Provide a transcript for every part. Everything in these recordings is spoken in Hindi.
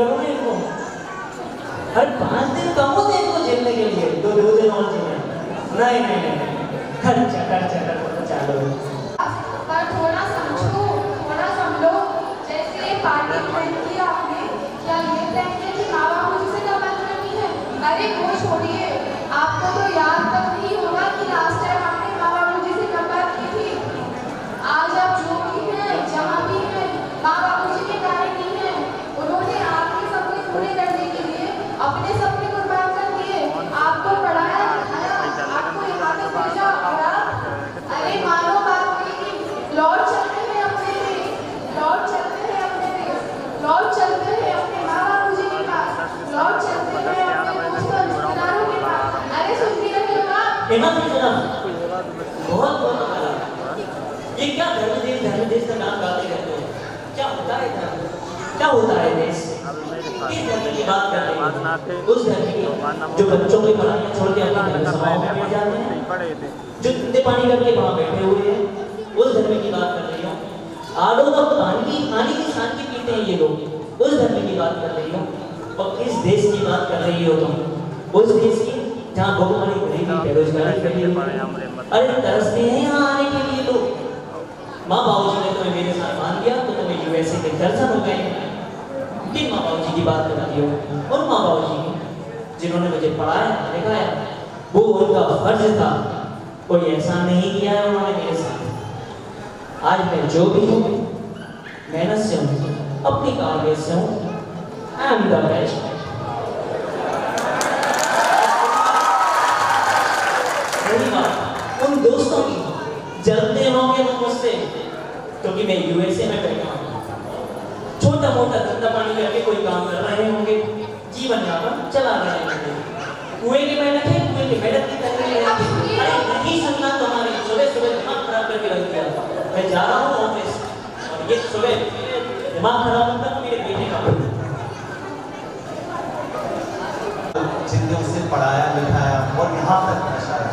करोगे इनको? अरे 5 दिन कम होते हैं इनको झेलने के लिए, 2 दिन और झेलने। नहीं खर्चा लो। पर थोड़ा समझो, थोड़ा समझो। जैसे ये पार्टी प्लान किया आपने, क्या ये प्लान किया कि माँ बाप मुझसे क्या बात करनी है? अरे वो छोड़िए, आपको तो याद तक नहीं होगा कि लास्ट टाइम आपने माँ बाप मुझे से कब बात की थी। आज आप जो भी हैं, जहाँ भी हैं, माँ बाप मुझे के कारण नहीं है। उन्होंने आपके सपने पूरे करने के लिए अपने सपने कुर्बान कर दिए। आपको पढ़ाया लिखाया, आपको यहाँ तक भेजा, और आप अरे मानो बात नहीं कि लौट चलते हैं अपने देश, लौट चलते हैं अपने देश, लौट चलते हैं अपने माँ बाप जी के पास, लौट चलते हैं अपने दोस्तों रिश्तेदारों के पास। अरे सुन भी रहे हो आप? बहुत ये क्या धर्म देश का नाम गाते रहते हैं? क्या होता है धर्म? क्या होता है देश? किस धर्म की बात कर रहे हैं? उस धर्म की जो बच्चों की पढ़ाई छोड़ के अपने धर्म सभाओं में बैठ जाते हैं, जो धंधे पानी करके वहाँ बैठे हुए हैं, उस धर्म की बात कर रही हूँ। आड़ो तो पानी की छान के पीते हैं ये लोग, उस धर्म की बात कर रही हूँ। और किस देश की बात कर रही हो तुम? उस देश की जहाँ भूखमरी गरीबी बेरोजगारी फैली हुई है। अरे तरसते हैं यहाँ आने के लिए लोग। माँ बाबू जी ने तुम्हें मेरे साथ मान दिया तो तुम्हें यूएसए के दर्शन हो गए। किन माँ बाबू जी की बात करती हो? उन माँ बाबू जी की जिन्होंने मुझे पढ़ाया लिखाया, वो उनका फर्ज था। कोई ऐसा नहीं किया है उन्होंने मेरे साथ। आज मैं जो भी हूँ मेहनत से हूँ, अपनी काबिलियत से हूँ। I am the best. उन दोस्तों की जलते होंगे वो मुझसे, क्योंकि मैं यूएसए में बैठा हूँ। छोटा मोटा धंधा पानी करके कोई काम कर रहे होंगे, जीवन यापन चला रहे होंगे। कुएं की मेहनत है, कुएं की मेहनत की कर रही है। अरे नहीं सुनना तुम्हारी, सुबह दिमाग खराब करके रख दिया। मैं जा रहा हूँ ऑफिस, और ये सुबह दिमाग खराब होता है मेरे बेटे का। जिनने उसे पढ़ाया लिखाया और यहाँ तक पहुँचाया।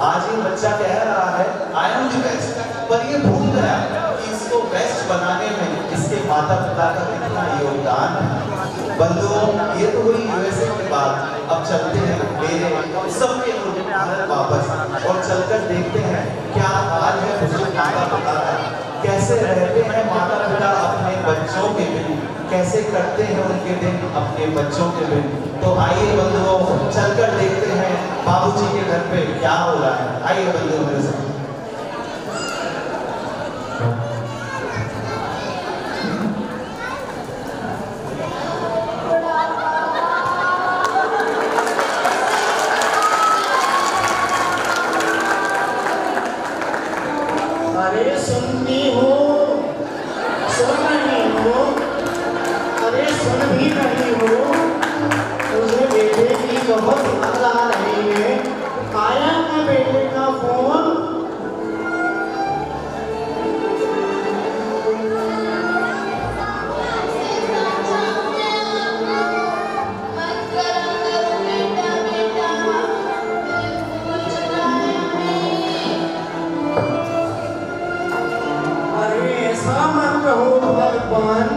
आज ये बच्चा कह रहा है आई एम द बेस्ट, पर ये भूल गया कि इसको बेस्ट बनाने में इसके माता पिता का कितना योगदान है। बंधुओं, ये तो हुई यूएसए की बात। अब चलते हैं मेरे सबके भारत वापस, और चलकर देखते हैं क्या हाल है बुजुर्ग माता पिता का, कैसे रहते हैं माता पिता अपने बच्चों के बिन, कैसे करते हैं उनके दिन अपने बच्चों के बिन। तो आइए बंधुओं, चलकर देखते हैं बाबूजी के घर पे क्या हो रहा है। आइए बंधुओं मेरे साथ। अरे सुनती हो, सुन रही हो, अरे सुन भी रही हो, मुझे बेटे की बहुत याद आ रही है। आया ना बेटे का फोन? भगवान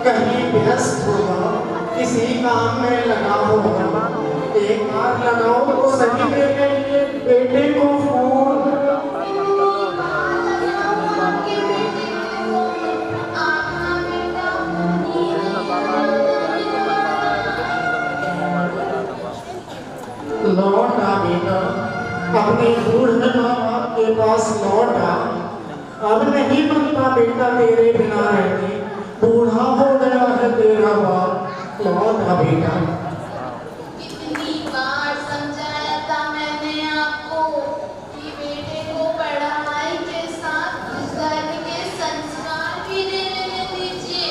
कहीं व्यस्त होगा, किसी काम में लगा होगा। एक बार लगाओ तो सही बेटे को फोन। लौट आ बेटा, अपने बूढ़े माँ बाप के पास लौट आ। अब नहीं बनता बेटा तेरे बिना रहने, बूढ़ा हो गया है तेरा बाप। लौट आ बेटा। कितनी बार समझाया था मैंने आपको कि बेटे को पढ़ाई के साथ धर्म के संस्कार भी देने दीजिए,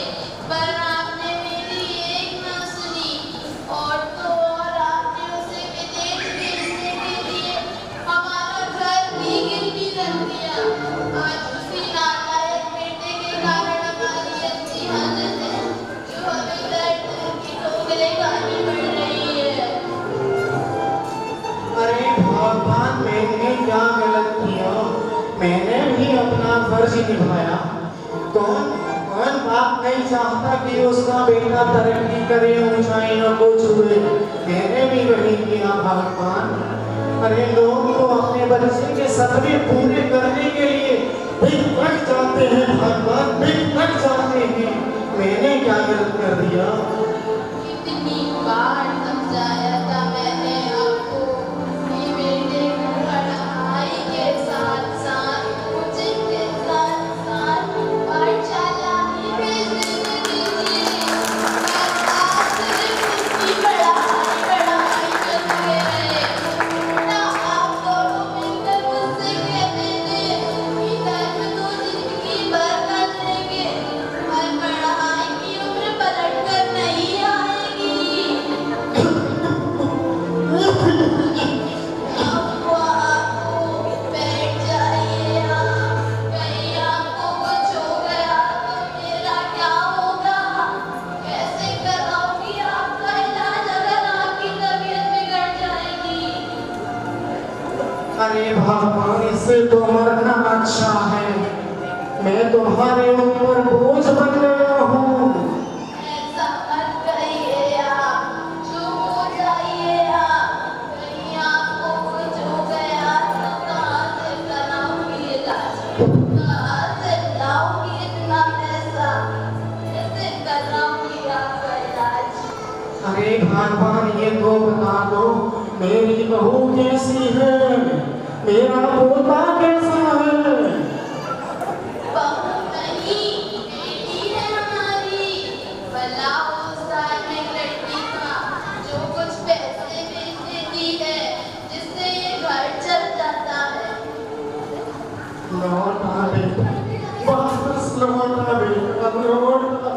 पर आपने मेरी एक ना सुनी। और तो और आपने उसे विदेश भेजने के लिए हमारा घर भी गिरवी रख दिया। आज उसी नालायक बेटे के कारण हमारी अच्छी हालत है, जो हमें दर्द की ठोकरें खानी पड़ रही है। अरे भगवान, मैंने क्या गलत किया? मैंने भी अपना फर्ज निभाया। कौन कौन बाप नहीं चाहता कि उसका बेटा तरक्की करे, ऊंचाइयों को छुए। मैंने भी वही किया भगवान। अरे लोग तो अपने बच्चे के सपने पूरे करने के लिए भटक जाते हैं भगवान, भटक जाते हैं। मैंने क्या गलत कर दिया? कितनी बार समझाया था मैंने आपको कि बेटे को पढ़ाई के साथ साथ कोचिंग के साथ साथ पाठशाला ही भेजने दीजिए। आप सिर्फ उसकी पढ़ाई करते रहे ना। आप दोनों मिलकर मुझसे कहते थे कि धर्म तो जिंदगी भर कर लेंगे, पर पढ़ाई की उम्र पलट कर नहीं आएगी। आपको बैठ जाइए। कहीं आपको कुछ हो गया तो मेरा क्या होगा? कैसे कराऊंगी आपका इलाज अगर आपकी तबीयत बिगड़ जाएगी? अरे भगवान, इससे तो मरना अच्छा है। मैं तुम्हारे ऊपर बोझ बन गया हूँ। ऐसा मत कहिए आप, चुप हो जाइए आप। कहीं आपको कुछ हो गया तो कहाँ से कराऊंगी इलाज? कहाँ से लाऊंगी इतना पैसा? कैसे कराऊंगी आपका इलाज? अरे भगवान, ये तो बता दो, मेरी बहू कैसी है, मेरा पोता कैसा है? बहू नहीं, बेटी है हमारी। भला उस धार्मिक लड़की का जो कुछ पैसे भेज देती है, जिससे ये घर चल जाता है। लौटा बेटा, वापस लौटा बेटा, लौटा।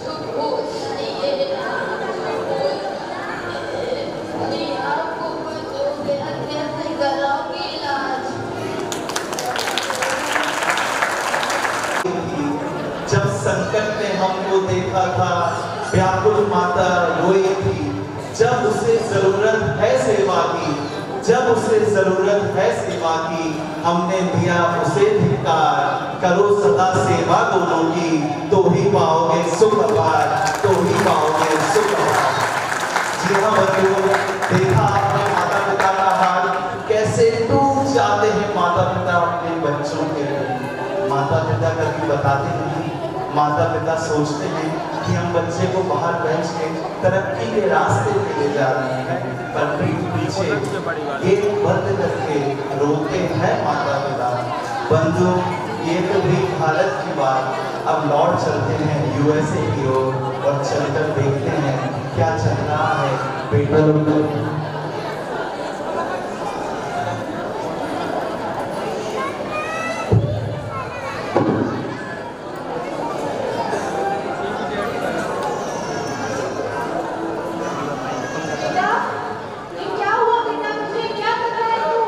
चुप हो जाइए, चुप हो जाइए। नहीं, आपको कुछ हो गया, कैसे कराऊंगी इलाज? जब संकट में हमको देखा था, व्याकुल माता रोई थी। जब उसे जरूरत है सेवा की, जब उसे जरूरत है सेवा की, हमने दिया उसे धिक्कार। करो सदा सेवा दोनों की, तो ही पाओगे सुख अपार, तो ही पाओगे सुख अपार। जी हाँ बच्चों, देखा आपने माता पिता का हाल, कैसे टूट जाते हैं माता पिता अपने बच्चों के लिए। माता पिता कभी बताते नहीं, माता पिता सोचते हैं कि हम बच्चे को बाहर भेज के तरक्की के रास्ते पे ले जा रहे हैं, पर पीठ पीछे एक बंद करके रोते हैं माता पिता। बंधु, ये तो भी भारत की बात। अब लौट चलते हैं यूएसए की ओर और चलकर देखते हैं क्या चल रहा है बेटा लोग। बेटा, ये क्या हुआ बेटा? तुझे क्या कर रहा है तू?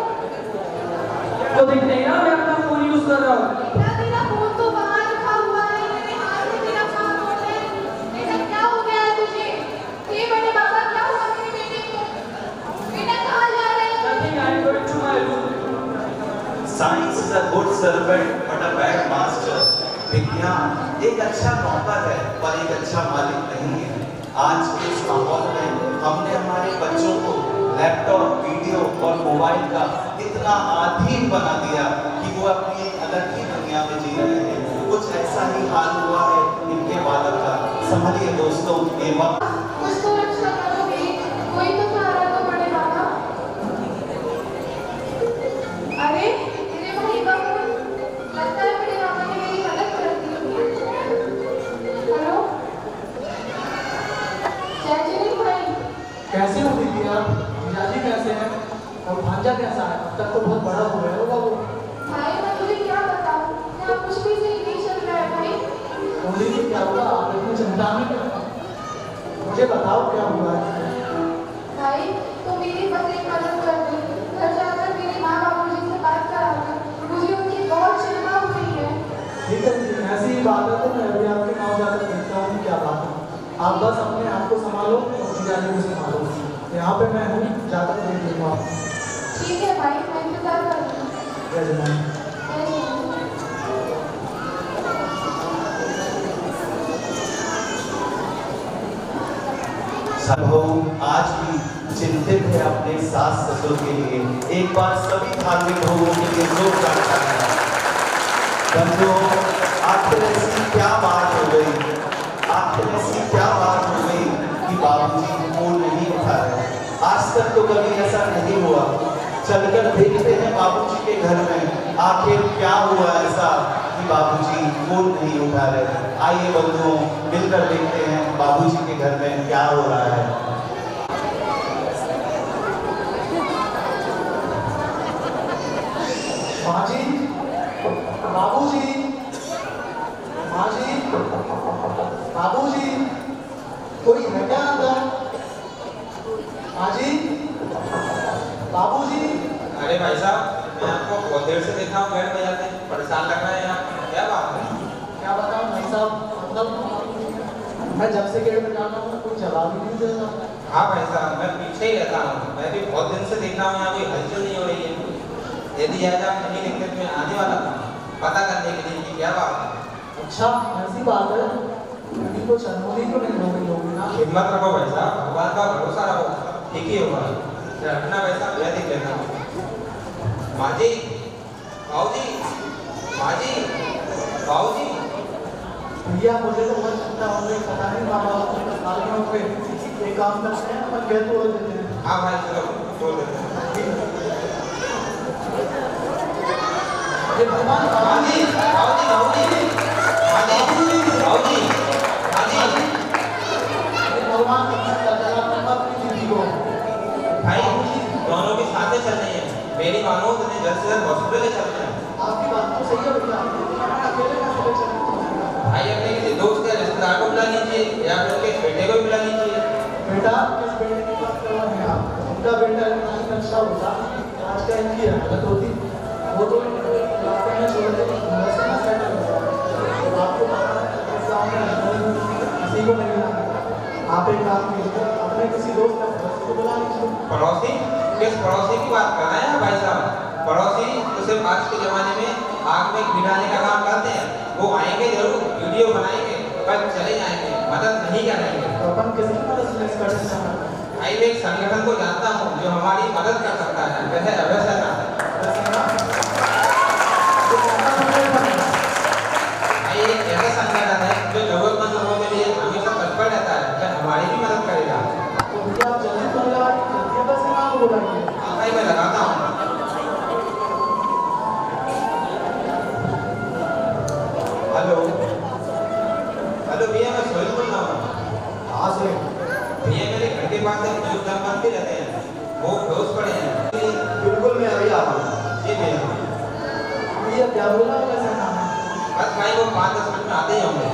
तो दिख नहीं रहा, मैं अपना फोन यूज कर रहा हूँ। बेटा, तेरा फोन तो बाहर रखा हुआ है, मेरे हाथ में तेरा फोन नोट है। बेटा, क्या हो गया है तुझे? हे बड़े बाबा, क्या हुआ मेरे बेटे को? बेटा, कहाँ जा रहे हैं? Nothing, I am going to my room. Science is a good servant but a bad master. विज्ञान एक अच्छा नौकर है पर एक अच्छा मालिक नहीं है। आज के इस माहौल में हमने हमारे बच्चों को लैपटॉप, वीडियो और मोबाइल का इतना आधीन बना दिया कि वो अपनी एक अलग ही दुनिया में जी रहे हैं। कुछ ऐसा ही हाल हुआ है इनके बालक का। संभलिए दोस्तों, ये वक्त कुछ तो अच्छा करोगे, कोई तो सहारा तो बड़े बाबा। अरे, तेरे भाई का फोन। लगता है बड़े बाबा ने मेरी मदद कर दी होगी। हेलो, जय जय भाई। कैसे हो दीदी आप? जीजाजी कैसे हैं? और भांजा कैसा है? अब तक तो बहुत बड़ा हो गया होगा वो। भाई, मैं तुझे क्या बताऊं? यहाँ कुछ भी सही नहीं चल रहा है भाई। होली से क्या हुआ? आप इतनी चिंता में क्यों? मुझे बताओ क्या हुआ है? भाई, तो मेरी बस एक मदद कर दे। घर जाकर मेरे माँ बाबूजी से बात करा दे। मुझे उनकी बहुत चिंता हो रही है। ठीक है दीदी, ऐसी ही बात है तो मैं अभी आपके गाँव जाकर देखता हूँ क्या बात है। आप बस अपने आप को संभालो और जीजाजी को संभालो। यहाँ पे मैं हूँ, जाकर देख लूँगा आपको। ठीक है भाई, मैं इंतजार कर रही हूँ। जय जवान। जय जय। सब आज भी चिंतित है अपने सास ससुर के लिए। एक बार सभी धार्मिक लोगों के लिए जोरदार तालियां। बंधुओं, आखिर ऐसी क्या बात हो गई, आखिर ऐसी क्या बात हो गई कि बाबूजी फोन नहीं उठा रहे। आज तक तो कभी ऐसा नहीं हुआ। चलकर देखते हैं बाबूजी के घर में आखिर क्या हुआ ऐसा कि बाबूजी फोन नहीं उठा रहे। आइए बंधुओं, मिलकर देखते हैं बाबूजी के घर में क्या हो रहा है। माँ जी, बाबूजी, माँ जी, बाबूजी, कोई है क्या अंदर? माँ जी, बाबूजी। अरे भाई साहब, मैं आपको बहुत देर से देखा हूँ बैठ बजाते, परेशान लग रहे हैं आप, क्या बात है? क्या बताऊँ भाई साहब, मतलब मैं जब से गेट में जाता हूँ कोई जवाब ही नहीं देता। हाँ भाई साहब, मैं पीछे ही रहता हूँ। मैं भी बहुत दिन से देख रहा हूँ यहाँ कोई हलचल नहीं हो रही है। यदि आज आप नहीं दिखते तो मैं आने वाला था पता करने के लिए कि क्या बात है। अच्छा, ऐसी बात है। अभी तो चरमोली तो नहीं हो गई होगी ना? हिम्मत रखो भाई साहब, भगवान का भरोसा रखो, ठीक ही होगा। रखना भाई साहब, मैं देख लेता हूँ। माँ जी, बाबूजी, माँ जी, बाबूजी। भैया मुझे तो बहुत चिंता हो गई, पता नहीं बाबा अस्पताल में होंगे। एक काम करते हैं, अपन गेट तोड़ देते हैं। हाँ भाई चलो तोड़ देते हैं। ये भगवान माँ जी, बाबूजी, बाबूजी, माँ जी, बाबूजी, माँ जी। भगवान अपनी जिंदगी को भाई दोनों के साथ चल रही है। मेरी मानो तो जल्द से जल्द हॉस्पिटल ले चलते हैं। आपकी बात तो सही है भैया, अकेले कैसे चले? भाई अपने किसी दोस्त या रिश्तेदार को बुला लीजिए या फिर उसके बेटे को भी बुला लीजिए। बेटा, किस बेटे की बात कर रहे हैं आप? उनका बेटा इतना अच्छा होता, आज का इनकी हालत होती। वो तो रास्ते में छोड़ के वैसे ना सेटल हो जाए। आपको पता है इस गाँव में किसी को नहीं मिला। आप एक काम कीजिए, अपने किसी दोस्त या पड़ोसी को बुला लीजिए। पड़ोसी? किस पड़ोसी की बात कर रहे हैं भाई साहब? पड़ोसी तो सिर्फ आज के जमाने में आग में गिराने का काम करते हैं। वो आएंगे जरूर, वीडियो बनाएंगे, पर चले जाएंगे, मदद नहीं करेंगे। तो अपन किसी की मदद नहीं कर सकते। भाई मैं एक संगठन को जानता हूँ जो हमारी मदद कर सकता है, वह है अभय सेना। भाई एक ऐसा संगठन है जो जरूरतमंद लोगों के लिए हमेशा तत्पर रहता है, वह हमारी भी मदद करेगा। तो भैया आप जल्दी कर लो, जल्दी बस सेना को बुलाइए। हाँ भाई मैं लगाता हूँ। हेलो हेलो भैया, मैं सोहेल बोल रहा हूँ। कहाँ से? भैया मेरे घर के पास एक बुजुर्ग दंपति रहते हैं, वो बेहोश पड़े हैं। बिल्कुल, मैं अभी आता हूँ। जी भैया। भैया क्या बोला आपका सेना? बस भाई वो 5-10 मिनट में आते ही होंगे।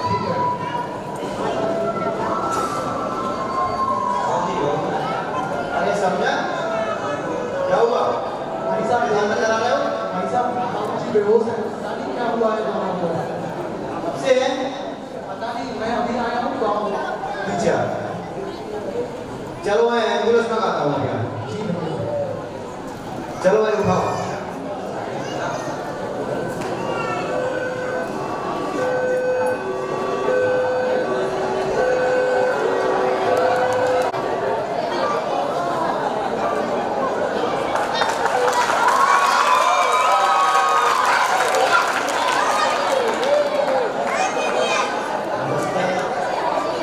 ठीक है। अरे समझा क्या हुआ? भाई साहब ध्यान में करा रहे हो? भाई साहब बाबूजी बेहोश है, पता नहीं क्या हुआ है गाँव को। कब से है? पता नहीं, मैं अभी आया हूँ गाँव। अच्छा, चलो मैं एम्बुलेंस मंगाता हूँ क्या? जी भैया। चलो भाई उठाओ।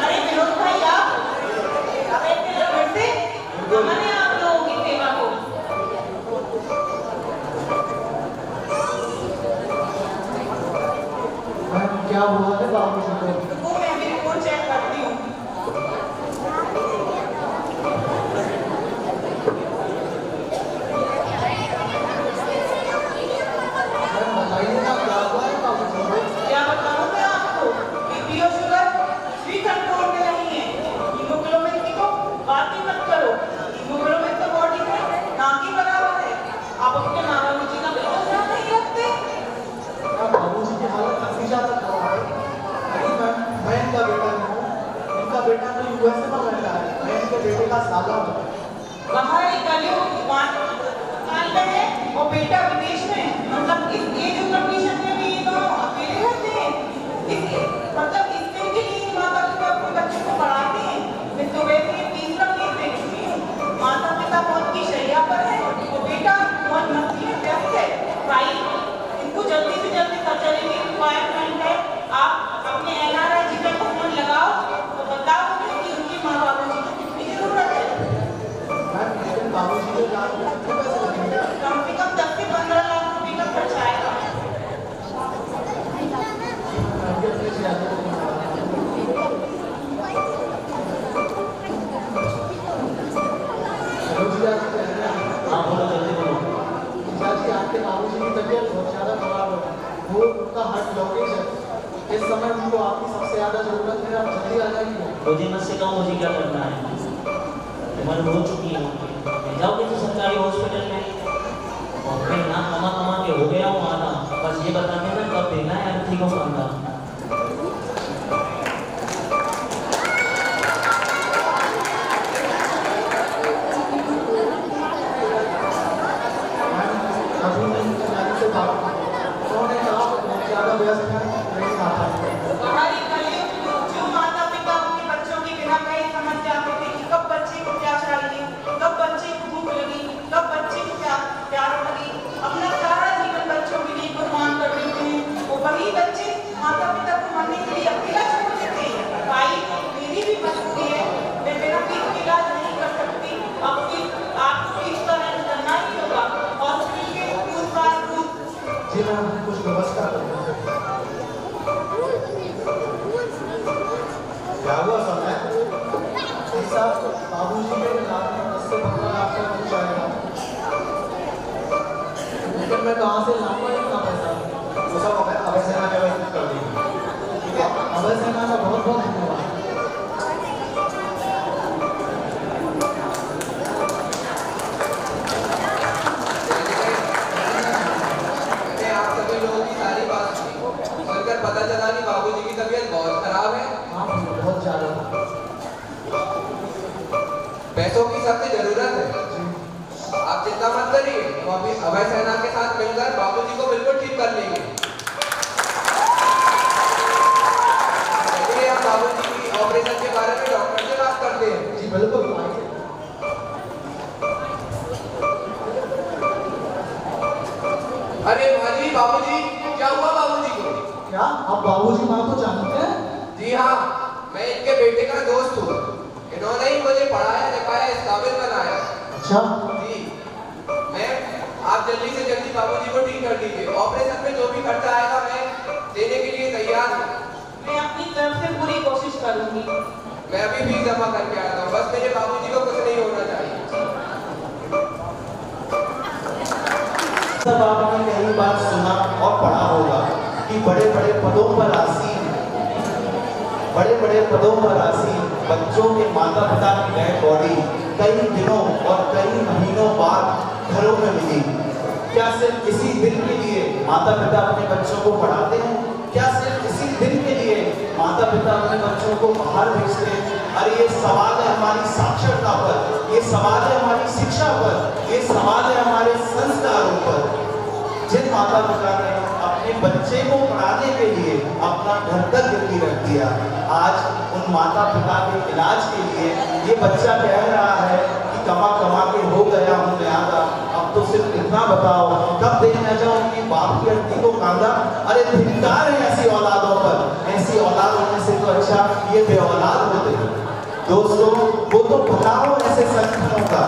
अरे विनोद भाई, आप एक मिनट बैठते, हमने आप लोगों की सेवा को। क्या हुआ है बाबूजी को? वो मैं भी रिपोर्ट चेक करती हूँ। बताइए ना क्या हुआ है बाबूजी को? क्या बताऊँ मैं आपको? बीपी और शुगर भी कंट्रोल में नहीं है। हीमोग्लोबिन की तो बात ही मत करो। हीमोग्लोबिन तो बॉडी में ना के बराबर है। आप अपने माँ बाबू जी का बिल्कुल ध्यान नहीं रखते। क्या बाबूजी की हालत काफी ज्यादा खराब है? नहीं मैं इनका बेटा नहीं हूँ। इनका बेटा तो यूएसए में रहता है, मैं इनके बेटे का साला हूँ। वहाँ एक कलयुग काल में है और बेटा विदेश में। मतलब इस एज कंडीशन में भी ये दोनों अकेले रहते हैं। मतलब इस दिन के लिए माता पिता अपने बच्चे को पढ़ाते हैं। मैं तो वैसे समय उनको आपकी सबसे ज़्यादा ज़रूरत है, आप जल्दी आ जाएंगे। मुझे मत सिखाओ मुझे क्या करना है। उम्र हो चुकी है उनकी, जाओ किसी सरकारी हॉस्पिटल में और फिर ना कमा कमा के हो गया हूँ आना, बस ये बता देना कब देना है अर्थी को मांगा। कुछ व्यवस्था करना क्या हुआ समय बाबूजी के लाख में 10 से 15 लाख का कुछ आएगा, लेकिन मैं कहाँ से लाऊंगा इतना पैसा? वो सब अभय सेना के व्यवस्थित कर देंगे। ठीक है, अभय सेना का बहुत बहुत धन्यवाद। पता चला कि बाबूजी की तबीयत बहुत खराब है। हाँ, बहुत ज़्यादा। पैसों की सबसे जरूरत है। आप चिंता मत करिए, हम अभी अभय सेना के साथ मिलकर बाबूजी को बिल्कुल ठीक कर लेंगे। चलिए हम बाबूजी की ऑपरेशन के बारे में डॉक्टर से बात करते हैं। जी बिल्कुल। अरे भाजी, बाबूजी क्या हुआ बाबूजी को? क्या आप बाबूजी माँ को जानते हैं? जी हाँ, मैं इनके बेटे का दोस्त हूँ। इन्होंने ही मुझे पढ़ाया लिखाया, इस काबिल बनाया। अच्छा जी, मैं आप जल्दी से जल्दी बाबूजी को ठीक कर दीजिए। ऑपरेशन में जो भी खर्चा आएगा मैं देने के लिए तैयार हूँ। मैं अपनी तरफ से पूरी कोशिश करूंगी। मैं अभी फीस जमा करके आता हूँ, बस मेरे बाबूजी को कुछ नहीं होना चाहिए। सब आपने कई बार सुना और पढ़ा होगा कि बड़े बड़े पदों पर आसीन बच्चों के माता पिता की डेड बॉडी कई दिनों और कई महीनों बाद घरों में मिली। क्या सिर्फ इसी दिन के लिए माता पिता अपने बच्चों को पढ़ाते हैं? क्या सिर्फ इसी दिन के लिए माता पिता अपने बच्चों को बाहर भेजते हैं? अरे ये सवाल है हमारी साक्षरता पर, ये सवाल है हमारी शिक्षा पर, ये सवाल है हमारे संस्कारों पर। जिन माता पिता ने अपने बच्चे को पढ़ाने के लिए अपना घर तक गिरवी रख दिया, आज उन माता पिता के इलाज के लिए ये बच्चा कह रहा है कि कमा कमा के हो गया हूँ मैं आधा, अब तो सिर्फ इतना बताओ कब देखना जाऊँ कि बाप की हड्डी को कांधा। अरे धिक्कार है ऐसी औलादों पर, ऐसी औलाद होने से तो अच्छा ये बेऔलाद होते। दोस्तों, वो तो भला हो ऐसे संगठनों का,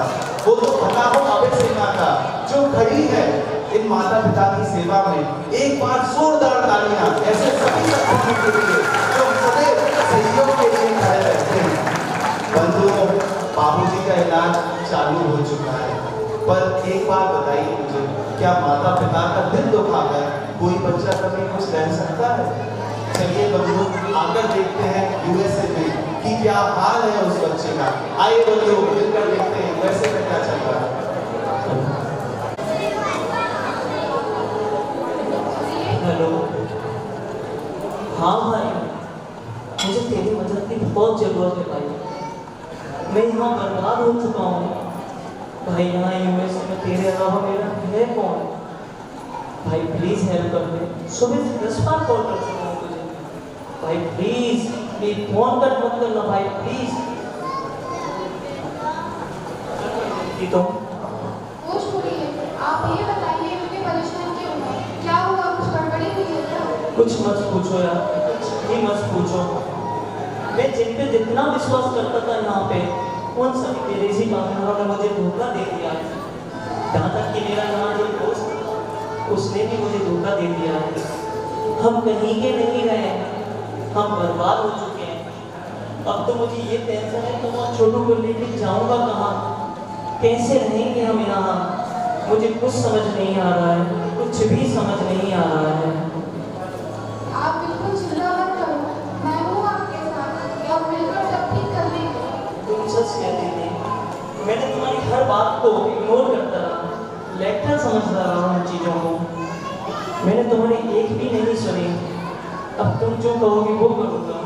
वो तो भला हो अभय सेना का जो खड़ी है इन माता पिता की सेवा में। एक बार जोरदार तालियां ऐसे सभी संगठनों के लिए जो सदैव सहयोग के लिए खड़े रहते हैं। बंधुओं, बाबूजी का इलाज चालू हो चुका है, पर एक बात बताइए मुझे, क्या माता पिता का दिल दुखाकर कोई बच्चा कभी कुछ कह सकता है? चलिए बंधु, आकर देखते हैं यूएसए में कि क्या हाल है उस बच्चे का। आइए बंधु, मिलकर देखते हैं वैसे में क्या चल रहा है। हेलो, हाँ भाई, मुझे तेरी मदद की बहुत जरूरत है भाई। मैं यहाँ बर्बाद हो चुका हूँ भाई। यहाँ यूएसए में तेरे अलावा मेरा है कौन? भाई प्लीज हेल्प कर दे। सुबह से 10 बार कॉल कर चुका हूँ तुझे भाई। प्लीज फोन कट मत करना भाई, प्लीज। तो वो छोड़िए, आप ये बताइए मुझे परेशान क्यों हो? क्या हुआ? कुछ गड़बड़ी हुई है क्या? कुछ मत पूछो यार, कुछ ही मत पूछो। मैं जिन पे जितना विश्वास करता था यहाँ पे, उन सभी विदेशी कामगारों ने मुझे धोखा दे दिया। जहाँ तक कि मेरा यहाँ जो दोस्त उसने भी मुझे धोखा दे दिया है। हम कहीं के नहीं रहे, हम बर्बाद हो चुके हैं। अब तो मुझे ये टेंशन है कि मैं छोटू को लेके जाऊँगा कहाँ, कैसे रहेंगे हम यहाँ? मुझे कुछ समझ नहीं आ रहा है, कुछ भी समझ नहीं आ रहा है। आप बिल्कुल चिंता मत बात को इग्नोर करता रहा, लेक्चर समझता रहा उन चीज़ों को। मैंने तुम्हारी एक भी नहीं सुनी। अब तुम जो कहोगी वो करूँगा।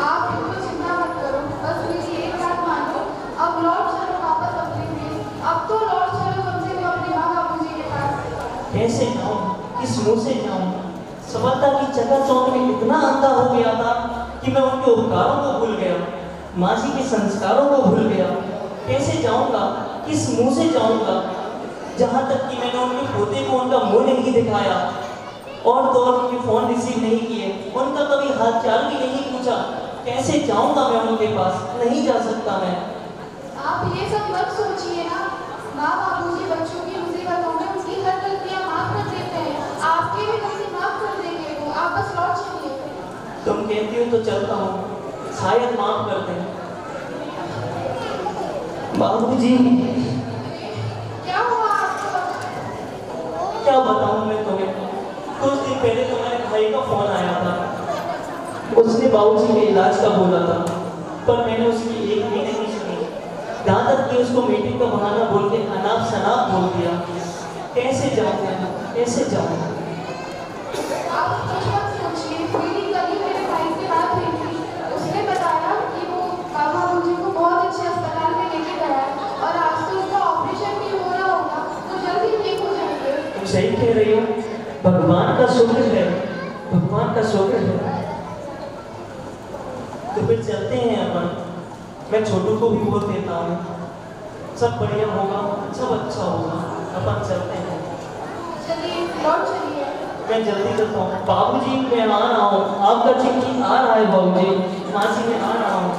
आप बिल्कुल चिंता मत करो, बस मेरी एक बात मानो, अब लौट चलो वापस अपने देश। अब तो लौट चलो कम से कम अपने माँ बाबू जी के पास। कैसे जाऊँ, किस मुँह से जाऊँ? सफलता की चकाचौंध में इतना अंधा हो गया था कि मैं उनके उपकारों को भूल गया, माँ जी के संस्कारों को भूल गया। कैसे जाऊँगा, किस मुँह से जाऊँगा? जहाँ तक कि मैंने उनके पोते को उनका मुँह नहीं दिखाया और तो और उनके फ़ोन रिसीव नहीं किए, उनका कभी हालचाल भी नहीं पूछा। कैसे जाऊँगा मैं उनके पास? नहीं जा सकता मैं। आप ये सब मत सोचिए ना, माँ बाबू जी बच्चों की मुसीबतों में उनकी हर गलतियाँ माफ कर देते हैं, आपके भी गलती माफ कर देंगे वो। आप बस लौट चलिए। तुम कहती हो तो चलता हूँ, शायद माफ कर दें। बाबूजी, क्या हुआ आपको? क्या बताऊँ मैं तुम्हें? कुछ दिन पहले तुम्हारे भाई का फोन आया था। उसने बाबूजी के इलाज का बोला था, पर मैंने उसकी एक भी नहीं सुनी। यहाँ तक कि उसको मीटिंग का बहाना बोल के अनाप शनाप बोल दिया। कैसे जाऊँ मैं, कैसे जाऊँ? आप कुछ मत सोचिए, मेरी कल मेरे भाई से बात हुई थी। उसने बताया कि वो बाबू जी को बहुत अच्छे अस्पताल में लेके गया है और आज तो उसका ऑपरेशन भी हो रहा होगा, तो जल्द ही ठीक हो जाएंगे। तुम सही कह रही हो, भगवान का शुक्र है, भगवान का शुक्र है। तो फिर चलते हैं अपन। मैं छोटू को भी बोल देता हूँ, सब बढ़िया होगा, सब अच्छा होगा, अपन चलते हैं। चलिए लौट चलिए। मैं जल्दी चलता हूँ। बाबूजी मैं आ रहा हूँ, आपका चिट्ठी आ रहा है बाबूजी, माँ जी मैं आ रहा हूँ।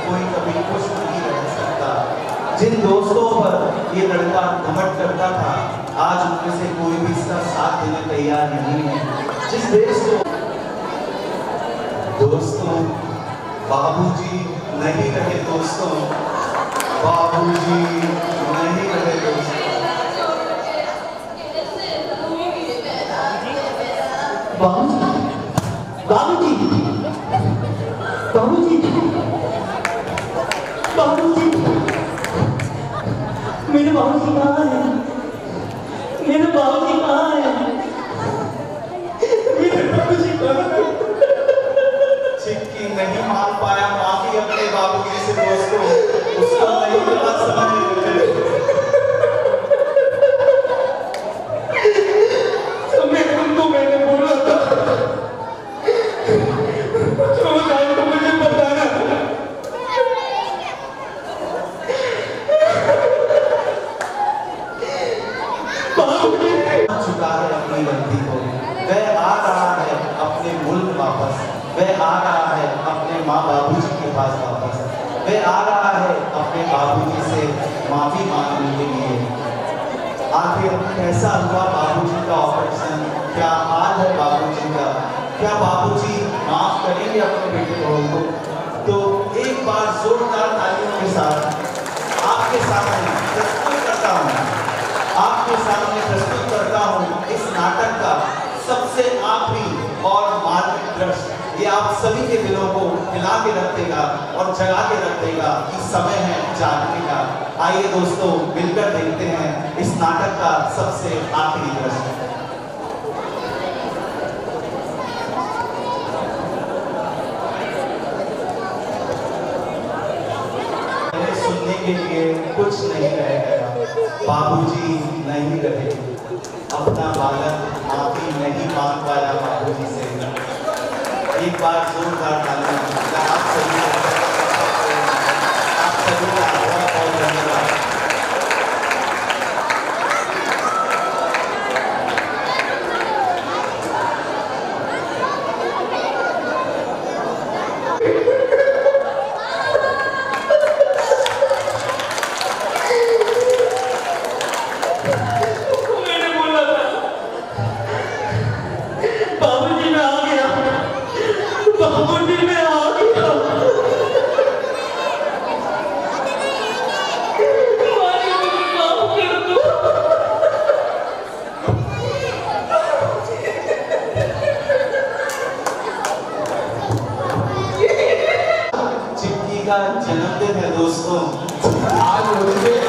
कोई कभी खुश नहीं रह सकता। जिन दोस्तों पर ये लड़का घमंड करता था, आज उनमें से कोई भी इसका साथ देने तैयार नहीं है। जिस देश को दोस्तों, बाबूजी नहीं रहे दोस्तों, बाबूजी नहीं रहे दोस्तों। बाबूजी, बाबूजी, बाबूजी, बाबूजी, मेरे बाबूजी कहाँ है? मेरे बाबूजी कहाँ है? मेरे बाबूजी कहाँ है? चिक्की नहीं मान पाया माफी अपने बाबूजी से दोस्तों, उसको नहीं पता समय। मैंने बोला था तो मुझे बताना। चुका है अपनी गलती को, वह आ रहा है अपने मुल्क वापस, वह आ रहा है अपने माँ बाबूजी के पास वापस, वह आ रहा है अपने बाबूजी से माफी मांगने के लिए। आखिर कैसा हुआ बाबूजी का ऑपरेशन? क्या हाल है बाबूजी का? क्या बाबूजी माफ करेंगे अपने बेटे को? तो एक बार जोरदार तालियों के साथ आपके सामने प्रस्तुत करता हूँ, आपके सामने प्रस्तुत करता हूँ इस नाटक का सबसे आखिरी और मार्मिक दृश्य। ये आप सभी के दिलों को हिला के रख देगा और जगा के रख देगा कि समय है जागने का। आइए दोस्तों, मिलकर देखते हैं इस नाटक का सबसे आखिरी दृश्य। सुनने के लिए कुछ नहीं रह गया, बाबूजी नहीं रहे, अपना बालक माफी नहीं मांग पाया बाबूजी से। एक बार जोरदार तालियां आप सभी का बहुत बहुत धन्यवाद। का जन्मदिन है दोस्तों। आज होली